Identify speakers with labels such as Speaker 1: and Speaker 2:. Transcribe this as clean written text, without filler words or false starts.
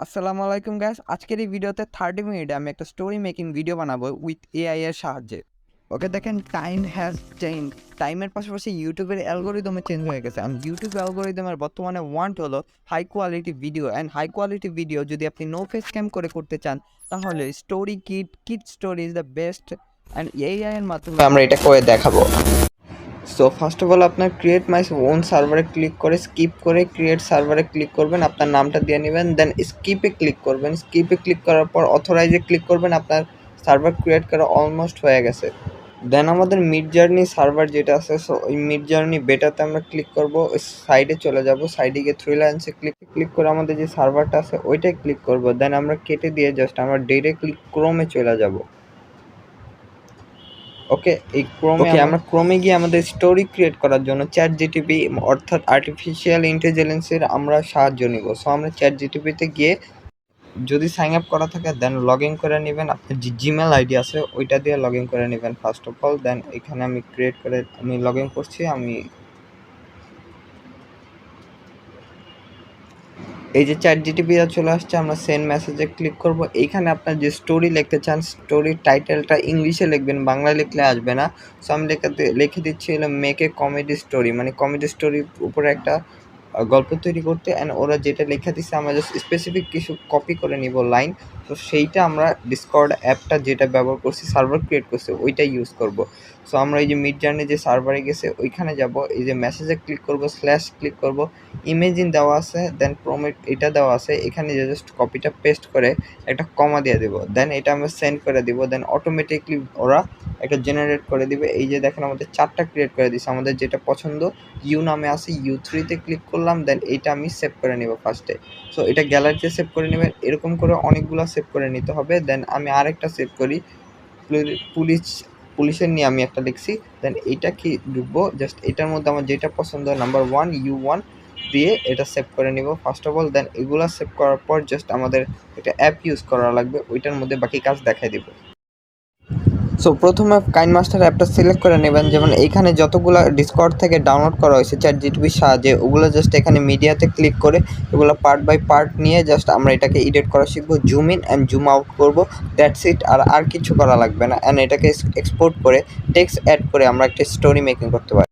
Speaker 1: আসসালামু আলাইকুম গাইস। আজকের এই ভিডিওতে 30 মিনিটে আমি একটা স্টোরি মেকিং ভিডিও বানাবো উইথ এআই এর সাহায্যে। ওকে, দেখেন টাইম হ্যাজ চেঞ্জ। টাইমের পাশাপাশি ইউটিউবের অ্যালগরিদমে চেঞ্জ হয়ে গেছে। আমি ইউটিউব অ্যালগরিদমের বর্তমানে ওয়ান্ট হলো high quality video, and high quality video যদি আপনি নো ফেস ক্যাম করে করতে চান তাহলে story kid story is the best, and AI এর মাধ্যমে আমরা এটা করে দেখাবো। সো ফার্স্ট অফ অল আপনার ক্রিয়েট মাই ওন সার্ভারে ক্লিক করে স্কিপ করে ক্রিয়েট সার্ভারে ক্লিক করবেন, আপনার নামটা দিয়ে নেবেন, দেন স্কিপে ক্লিক করবেন। স্কিপে ক্লিক করার পর অথরাইজে ক্লিক করবেন। আপনার সার্ভার ক্রিয়েট করা অলমোস্ট হয়ে গেছে। দেন আমাদের মিডজার্নি সার্ভার যেটা আছে, সো ওই মিডজার্নি বেটাতে আমরা ক্লিক করব, সাইডে চলে যাব, সাইডে গিয়ে থ্রি লাইন্সে ক্লিক করে আমাদের যে সার্ভারটা আছে ওইটাই ক্লিক করব। দেন আমরা কেটে দিয়ে জাস্ট আমরা ডিরেক্টলি ক্রোমে চলে যাব। ওকে, এই আমরা ক্রোমে গিয়ে আমাদের স্টোরি ক্রিয়েট করার জন্য চ্যাট জিটিপি অর্থাৎ আর্টিফিশিয়াল ইন্টেলিজেন্সের আমরা সাহায্য নিব। সো আমরা চ্যাট জিটিপিতে গিয়ে যদি সাইন আপ করা থাকে দেন লগ ইন করে নেবেন। আপনার যে জিমেল আইডি আছে ওইটা দিয়ে লগ ইন করে নেবেন ফার্স্ট অফ অল। দেন এখানে আমি লগ ইন করছি। এই যে চ্যাট জিটিপি চলে আসছে, আমরা সেন্ড মেসেজে ক্লিক করব। এইখানে আপনার যে স্টোরি লিখতে চান স্টোরির টাইটেলটা ইংলিশে লিখবেন, বাংলা লিখলে আসবে না। সো আমি লিখে দিচ্ছি হলো মেক এ কমেডি স্টোরি, মানে কমেডি স্টোরির উপরে একটা গল্প তৈরি করতে। অ্যান্ড ওরা যেটা লেখা দিচ্ছে আমরা জাস্ট স্পেসিফিক কিছু কপি করে নিব লাইন। তো সেইটা আমরা ডিসকর্ড অ্যাপটা যেটা ব্যবহার করছি সার্ভার ক্রিয়েট করছে ওইটা ইউজ করব। সো আমরা এই যে মিডজার্নি যে সার্ভারে গেছে ওইখানে যাব, এই যে মেসেজে ক্লিক করব, স্ল্যাশ ক্লিক করব, ইমেজিন দেওয়া আছে, দেন প্রোমেট এটা দেওয়া আছে, এখানে যে জাস্ট কপিটা পেস্ট করে একটা কমা দিয়ে দেবো। দেন এটা আমরা সেন্ড করে দিব। দেন অটোমেটিকলি ওরা একটা জেনারেট করে দিবে। এই যে দেখেন আমাদের 4টা ক্রিয়েট করে দিচ্ছে, আমাদের যেটা পছন্দ ইউ নামে আছে U3-তে ক্লিক করলাম। দেন এইটা আমি সেভ করে নেব ফার্স্টে। সো এটা গ্যালারিতে সেভ করে নেবেন, এরকম করে অনেকগুলো সেভ করে নিতে হবে। দেন আমি আরেকটা সেভ করি, পুলিশ পুলিশের নিয়ে আমি একটা লিখছি। দেন এইটা কি ঢুকবো, জাস্ট এটার মধ্যে আমার যেটা পছন্দ নাম্বার 1 U1 দিয়ে এটা সেভ করে নিব ফার্স্ট অফ অল। দেন এগুলা সেভ করার পর জাস্ট আমাদের একটা অ্যাপ ইউজ করা লাগবে, ওইটার মধ্যে বাকি কাজ দেখাই দিব। সো প্রথমে কাইনমাস্টার অ্যাপটা সিলেক্ট করে নেবেন। যেমন এইখানে যতগুলো ডিসকর্ড থেকে ডাউনলোড করা হয়েছে চ্যাট জিটিপির সাহায্যে ওগুলো জাস্ট এখানে মিডিয়াতে ক্লিক করে এগুলো পার্ট বাই পার্ট নিয়ে জাস্ট আমরা এটাকে এডিট করা শিখবো, zoom in and zoom out করবো, দ্যাটস ইট। আর কিছু করা লাগবে না। অ্যান্ড এটাকে এক্সপোর্ট করে টেক্সট অ্যাড করে আমরা একটা স্টোরি মেকিং করতে পারি।